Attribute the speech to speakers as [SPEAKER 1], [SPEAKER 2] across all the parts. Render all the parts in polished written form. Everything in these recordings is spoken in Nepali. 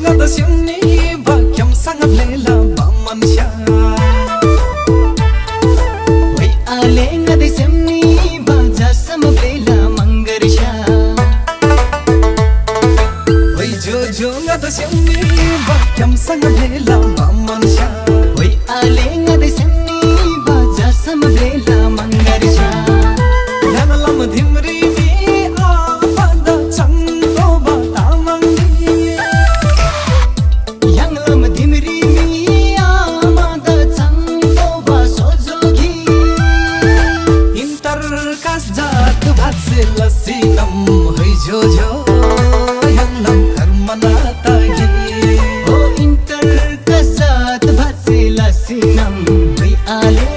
[SPEAKER 1] ngada simni ba kyam sangat lela ba mansha
[SPEAKER 2] wai ale ngada simni ba jasam lela mangarsha
[SPEAKER 1] wai jo ngada simni ba kyam sangat lela ba mansha
[SPEAKER 2] wai ale ngada simni ba jasam lela mangarsha
[SPEAKER 1] yana lam dhimri lasinam hai jo yang lam karmana tagi
[SPEAKER 2] o inter kasat bhase lasinam hai ale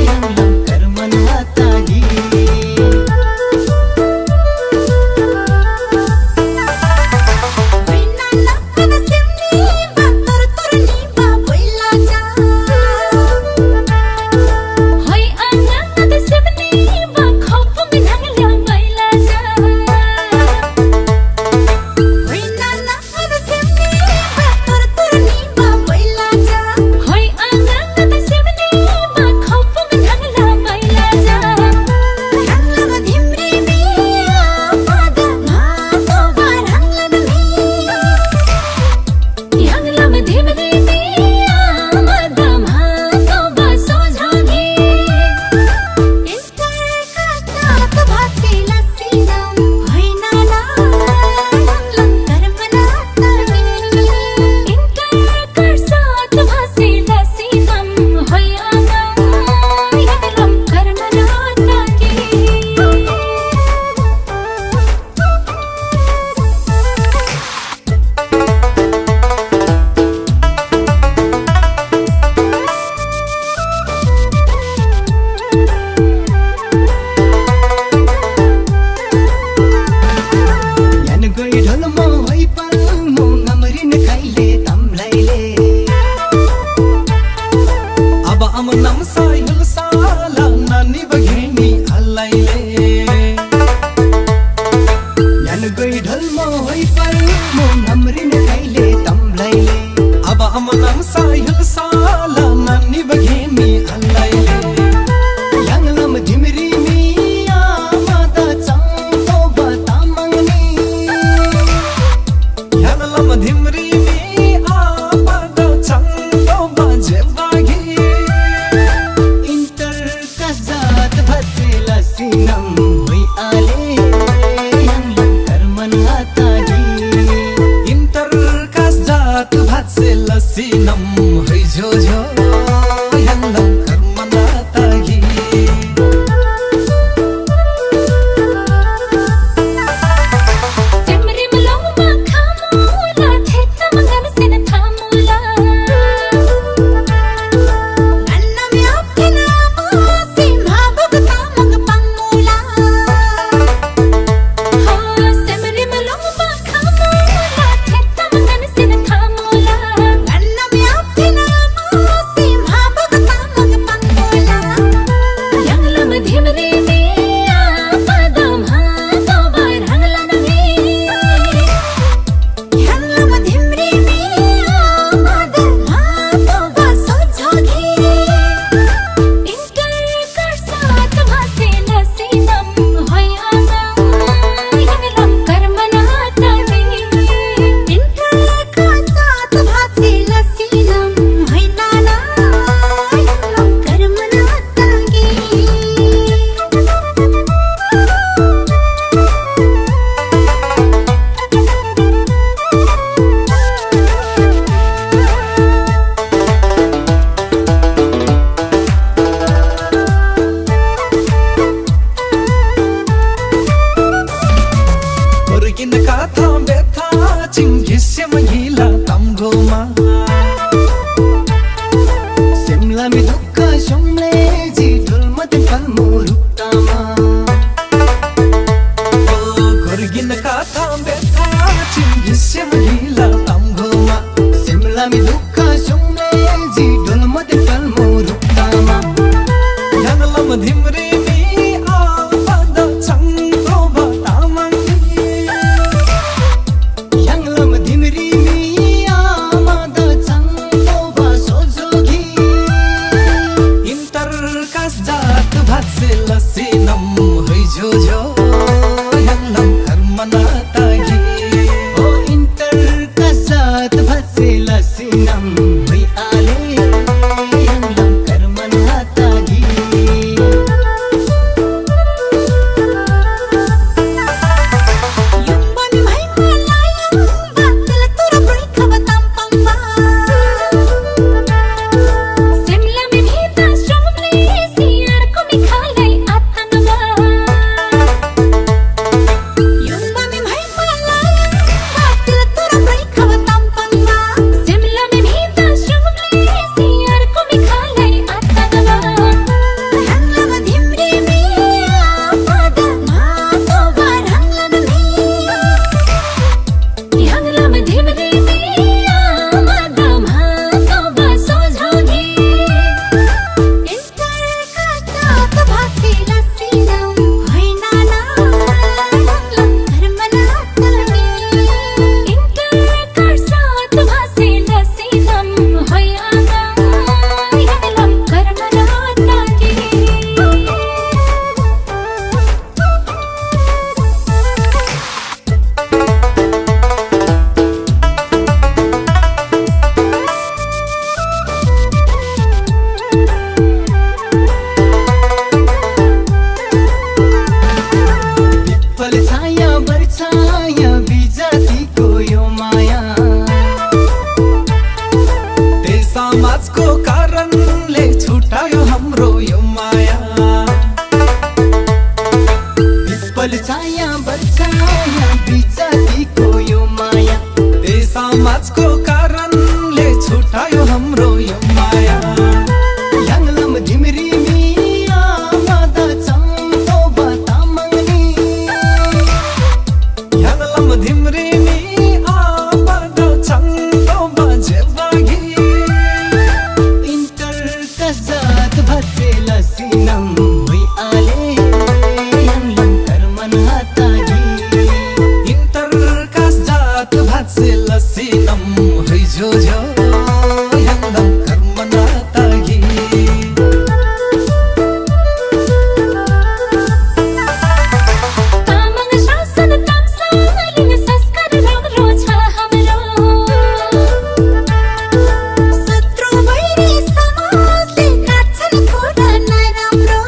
[SPEAKER 2] yang lam karmana tagi
[SPEAKER 1] nam sai hul sala nani bageni alaile yan goi dhal mo hoi par mo namrin kaile tam laile aba am nam sai hul sala nani bageni alaile
[SPEAKER 2] yang lam dhimri mi amada chang to batamangni
[SPEAKER 1] yang lam dhimri mi amada chang to bajevagi
[SPEAKER 2] lasinam hai ale yang lam karmana tagi
[SPEAKER 1] inter kasat bhatse lasinam hai jo yang lam karmana tagi
[SPEAKER 2] Simla mi dukka shomle ji dhulmat kalmo ruktama
[SPEAKER 1] Gorgin ka tham betha chingi simhila tamgoma
[SPEAKER 2] Simla mi dukka shomle ji dhulmat kalmo ruktama
[SPEAKER 1] yang lam dhimri mi amada chang to batamang
[SPEAKER 2] yang lam dhimri mi
[SPEAKER 1] समाजको कारणले छुटायो हाम्रो यो माया
[SPEAKER 2] याङलम धिमरी मिया मादा चम्तो बतामंगनी
[SPEAKER 1] याङलम धिमरी मी आबद चंतो बजेवागी
[SPEAKER 2] इंटर कजात भसे लसीनम हुई आले याङलम कर्मन हातागी
[SPEAKER 1] इंटर कजात भसे लसीनम है जो याङलम कर्मना तागी
[SPEAKER 3] तामाङ शासन ताम्सालिङ संस्कार राम्रो छ हाम्रो शत्रु वैरी समाजले काट्छन् कुरा नराम्रो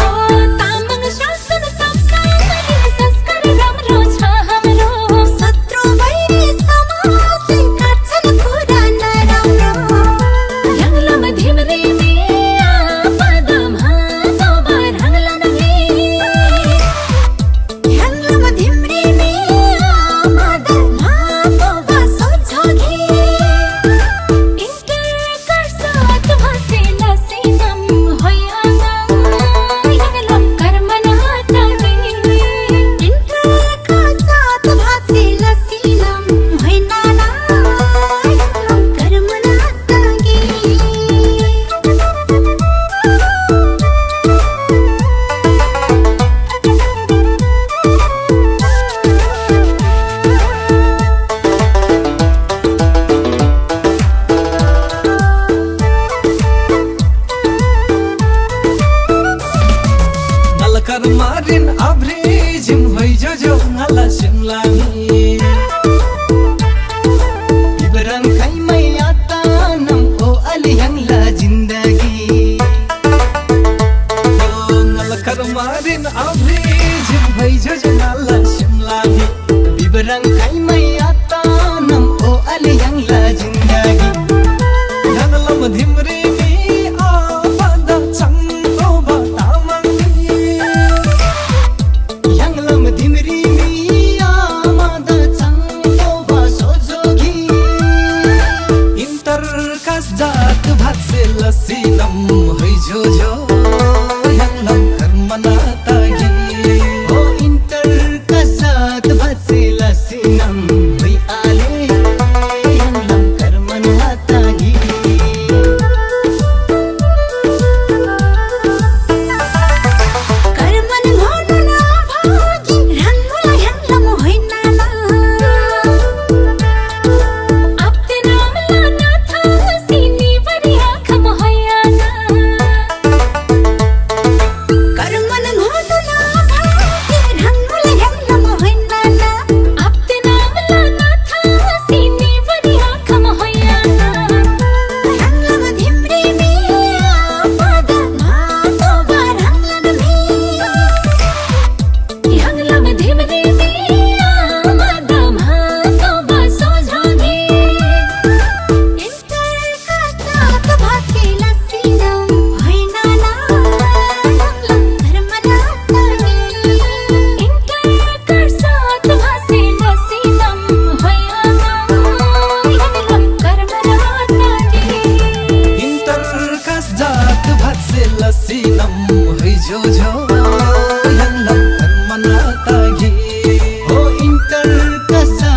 [SPEAKER 3] हो तामाङ शासन ताम्सालिङ संस्कार राम्रो छ हाम्रो शत्रु वैरी समाजले काट्छन् कुरा नराम्रो याङलम धिमरी मिया पदम हातो बारहङलन याङलम धिमरी मिया पदम हातो बासो झोगी इंटर कर्सात भसे लसीनम होयाना याङलम कर्मन हातागी इंटर कर्सात भसे लसीनम होइनाना याङलम कर्मन हातागी
[SPEAKER 1] नलकर मारिन अभ्रिजिम होइ जो नला सिमलामी
[SPEAKER 2] इबरन खैमै आतानम ओ अली याङला जिन्दगी
[SPEAKER 1] नलकर मारिन अभ्रिजिम होइ जो नला सिमलामी
[SPEAKER 2] बिबरन खैमै आतानम ओ अली याङला जिन्दगी
[SPEAKER 1] याङलम धिमरी मी आबद चंतो बतामंगी
[SPEAKER 2] याङलम धिमरी मिया मादा चंतो बासो जोगी
[SPEAKER 1] इंटर कजात भसे लसीनम है जो याङलम कर्मना तागी
[SPEAKER 2] ओ इंटर कसात भसे लसीनम हुई आले याङलम कर्मन हातागी कर्मन घोड्नु नभागी रङ्गुला याङलम होइनाना
[SPEAKER 3] आपते नामला नाथ सिनी बरी आँखम होयाना
[SPEAKER 2] कर्मन घोड्नु नभागी रङ्गुला याङलम होइनाना
[SPEAKER 3] आपते नामला नाथ सिनी बरी आँखम होयाना
[SPEAKER 2] याङलम धिमरी मिया पदम हातो बारहङलन
[SPEAKER 3] याङलम धिमरी मिया पदम हातो बासो झोगी
[SPEAKER 2] इंटर कसात भसे लसीनम होइनाना याङलम कर्मन हातागी
[SPEAKER 3] इंटर कर्सात भसे लसीनम होयाना याङलम कर्मन हातागी
[SPEAKER 1] इंटर कजात भसे लसीनम है जो याङलम कर्मना तागी
[SPEAKER 2] ओ इंटर कसात